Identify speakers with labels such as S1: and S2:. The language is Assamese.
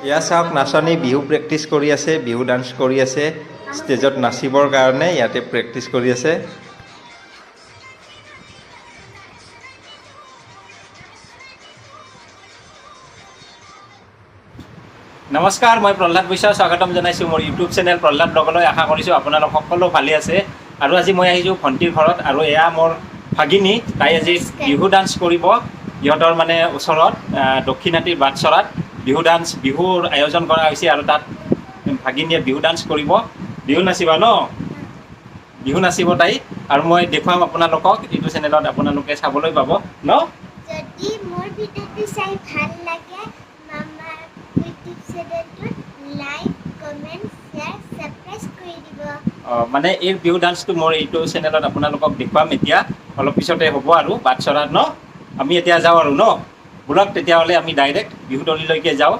S1: ইয়া চাওক নাচনী বিহু প্ৰেক্টিচ কৰি আছে বিহু ডান্স কৰি আছে ষ্টেজত নাচিবৰ কাৰণে ইয়াতে প্ৰেক্টিচ কৰি আছে নমস্কাৰ মই প্ৰহ্লাদ বৈশ্য স্বাগতম জনাইছো মোৰ ইউটিউব চেনেল প্ৰহ্লাদ ব্লগলৈ আশা কৰিছো আপোনালোক সকলো ভালে আছে আৰু আজি মই আহিছো ভণ্টিৰ ঘৰত আৰু এয়া মোৰ ভাগিনী তাই আজি বিহু ডান্স কৰিব ইহঁতৰ মানে ওচৰত দক্ষিণাতীৰ বাটচৰাত বিহুৰ আয়োজন কৰা হৈছে আৰু তাত ভাগিনীয়ে বিহু ডান্স কৰিব বিহু নাচিবা ন বিহু নাচিব তাই আৰু মই দেখুৱাম আপোনালোকক এইটো চেনেলত আপোনালোকে চাবলৈ পাব ন
S2: যদি মোৰ ভিডিঅ'টো চাই ভাল লাগে মামাৰ ইউটিউব চেনেলটো লাইক কমেণ্ট শ্বেয়াৰ ছাবস্ক্ৰাইব কৰি দিব
S1: মানে এই বিহু ডান্সটো মোৰ এইটো চেনেলত আপোনালোকক দেখুৱাম এতিয়া অলপ পিছতে হ'ব আৰু বাটচৰাত ন আমি এতিয়া যাওঁ আৰু ন ব'লক তেতিয়াহ'লে আমি ডাইৰেক্ট বিহুতলীলৈকে যাওঁ